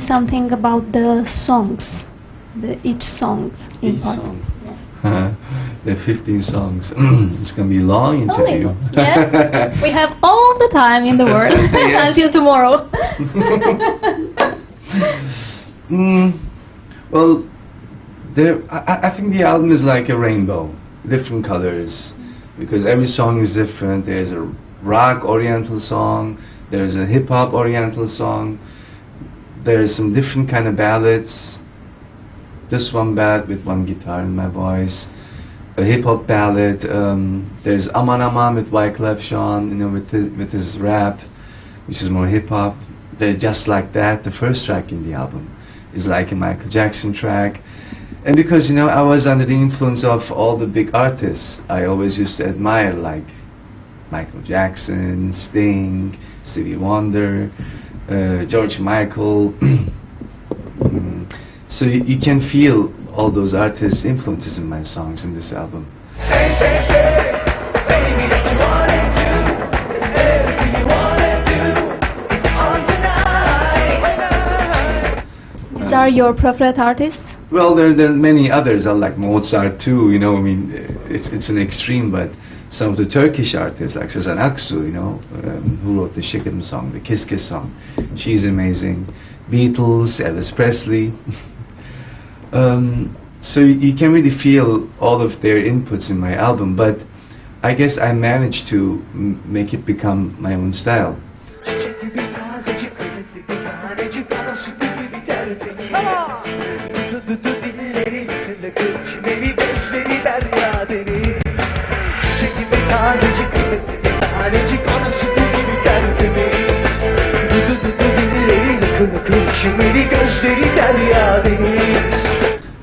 Something about the songs, each song in Each part. song. Yeah. There are 15 songs. It's gonna be a long interview. Yeah. We have all the time in the world Yeah. until tomorrow. Well, I think the album is like a rainbow, different colors, because every song is different. There's a rock oriental song, there's a hip hop oriental song, there's some different kind of ballads. This one ballad with one guitar in my voice, a hip hop ballad. There's Aman Aman with Wyclef Jean, with his rap, which is more hip hop. They're Just Like That. The first track in the album is like a Michael Jackson track. And because I was under the influence of all the big artists I always used to admire, like Michael Jackson, Sting, Stevie Wonder, George Michael. So you can feel all those artists' influences in my songs in this album. These are your preferred artists? Well, there are many others. I like Mozart too. I mean, it's an extreme, but some of the Turkish artists like Sezen Aksu, who wrote the Şekerim song, the Kiss Kiss song. She's amazing. Beatles, Elvis Presley. So you can really feel all of their inputs in my album, but I guess I managed to make it become my own style.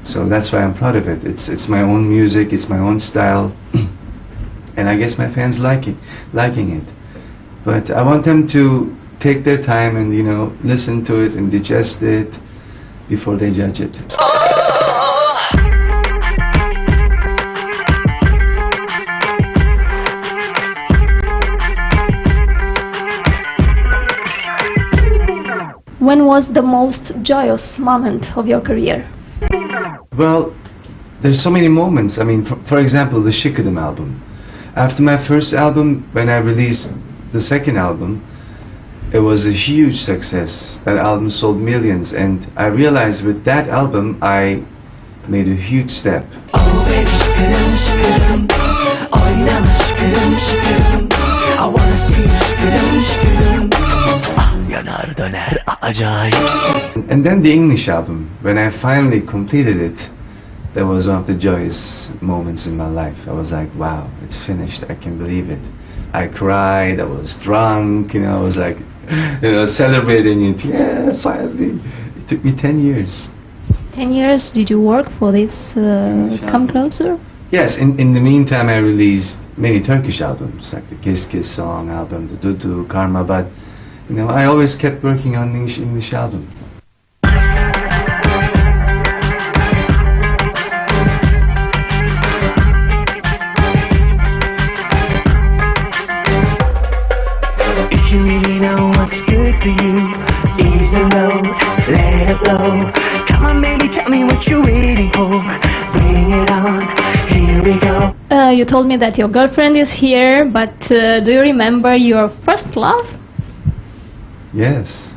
So that's why I'm proud of it. It's my own music, it's my own style, and I guess my fans liking it. But I want them to take their time and listen to it and digest it before they judge it. When was the most joyous moment of your career? Well, there's so many moments. I mean, for example, the Şekerim album. After my first album, when I released the second album, it was a huge success. That album sold millions, and I realized with that album, I made a huge step. And then the English album, when I finally completed it, that was one of the joyous moments in my life. I was like, wow, it's finished, I can believe it. I cried, I was drunk, I was like, celebrating it. Yeah, finally. It took me 10 years. 10 years, did you work for this Come Closer? Yes, in the meantime I released many Turkish albums, like the Kiss Kiss song album, the Dudu, Karma, but I always kept working on the English album. If you really know what's good for you, ease the load, let it blow. Come on baby, tell me what you're waiting for. Bring it on, here we go. You told me that your girlfriend is here, but do you remember your first love? Yes.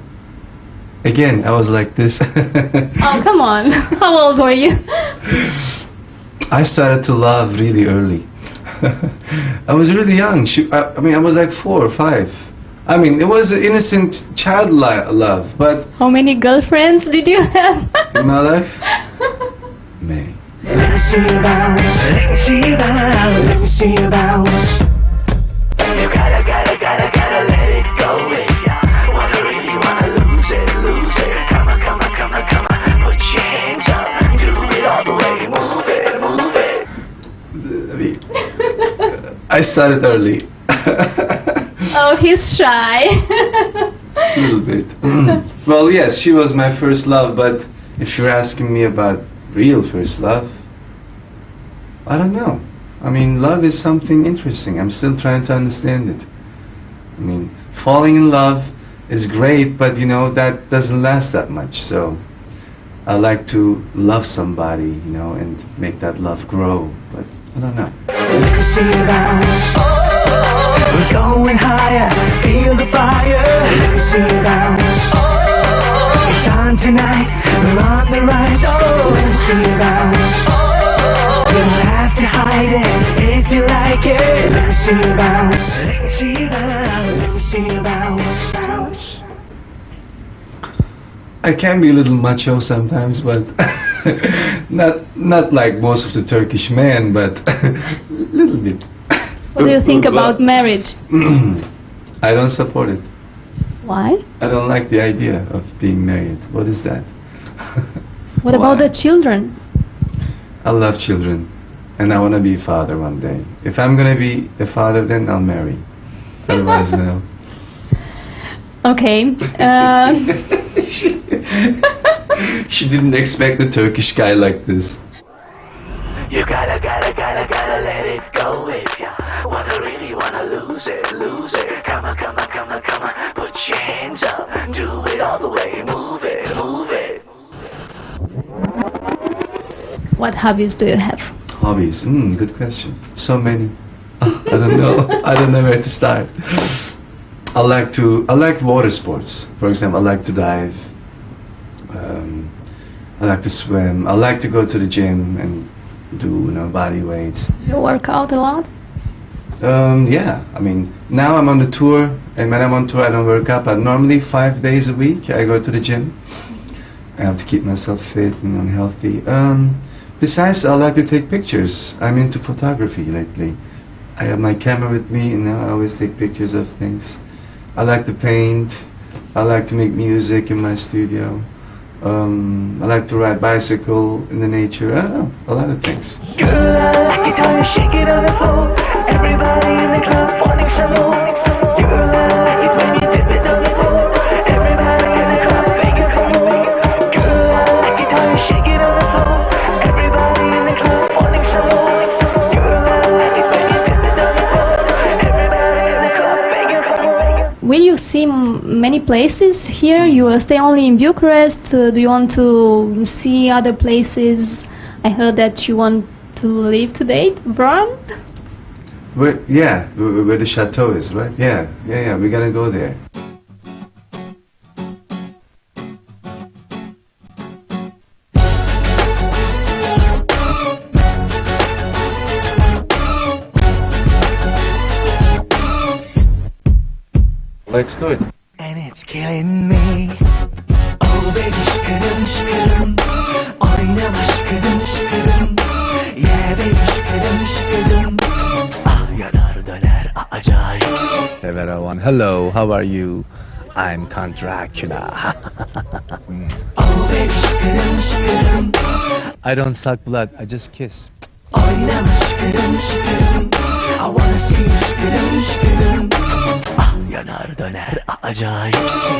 Again, I was like this. Oh, come on. How old were you? I started to love really early. I was really young. I was like 4 or 5. I mean, it was an innocent child love, but... How many girlfriends did you have? In my life? Many. Let me see you bounce, let me see you bounce, let me see you bounce. You gotta let it go with ya. Really wanna lose it. Come on, put your hands up, do it all the way, move it. I started early. Oh, he's shy. A little bit. Well, yes, she was my first love, but if you're asking me about real first love, I don't know. I mean, love is something interesting. I'm still trying to understand it. I mean, falling in love is great, but you know, that doesn't last that much. So I like to love somebody, you know, and make that love grow, but I don't know. Let me see you bounce. We're going higher, feel the fire. Let me see you bounce. It's on tonight, we're on the rise. Oh, let me see you bounce. You don't have to hide it if you like it. Let me see you bounce. Let me see you bounce. Let me see you bounce. I can be a little macho sometimes, but not like most of the Turkish men, but a little bit. What do you think about marriage? I don't support it. Why? I don't like the idea of being married. What is that? What about Why? the children? I love children, and I want to be a father one day. If I'm gonna be a father, then I'll marry. Otherwise, no. Okay. She didn't expect a Turkish guy like this. You gotta let it go if ya really wanna lose it. Come on, put your hands up, do it all the way, move it. What hobbies do you have? Hobbies? Good question. So many. I don't know. I don't know where to start. I like water sports. For example, I like to dive. I like to swim. I like to go to the gym and do, you know, body weights. You work out a lot? Yeah. I mean, now I'm on the tour, and when I'm on tour, I don't work out. But normally 5 days a week, I go to the gym. I have to keep myself fit and healthy. Besides, I like to take pictures. I'm into photography lately. I have my camera with me, and I always take pictures of things. I like to paint. I like to make music in my studio. I like to ride bicycle in the nature. I don't know, a lot of things. Girl, I like it how you shake it on the floor. Everybody in the club wanting some more. Girl, I like it when you dip it on the floor. Everybody in the club begging for more. Girl, I like it how you shake it on the floor. Everybody in the club wanting some more. Girl, I like it when you dip it on the floor. Everybody in the club begging for more. Will you see many places here? You will stay only in Bucharest? Do you want to see other places? I heard that you want to leave today, Bron? Where the chateau is, right? Yeah, we're gonna go there. Let's do it. And it's killing me. Oh baby şıkırım oynama şıkırım yeah baby şıkırım ah yanar döner acayipsin. Hey everyone, hello, how are you? I'm Count Dracula. Oh baby şıkırım I don't suck blood, I just kiss. oynama şıkırım I wanna see you şıkırım ah yanar döner acayipsin.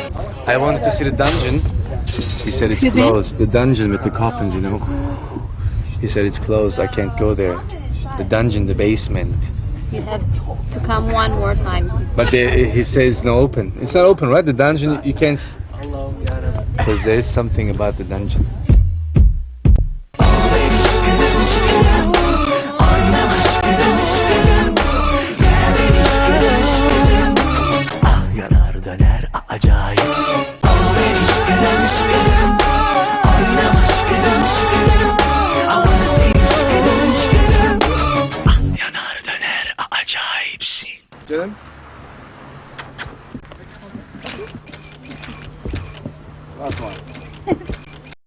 I wanted to see the dungeon. He said it's Excuse me? closed. The dungeon with the coffins, you know. He said it's closed. I can't go there. The dungeon, the basement. You have to come one more time. But he says it's not open. It's not open, right? The dungeon, you can't. Because there is something about the dungeon. Canım. Last one.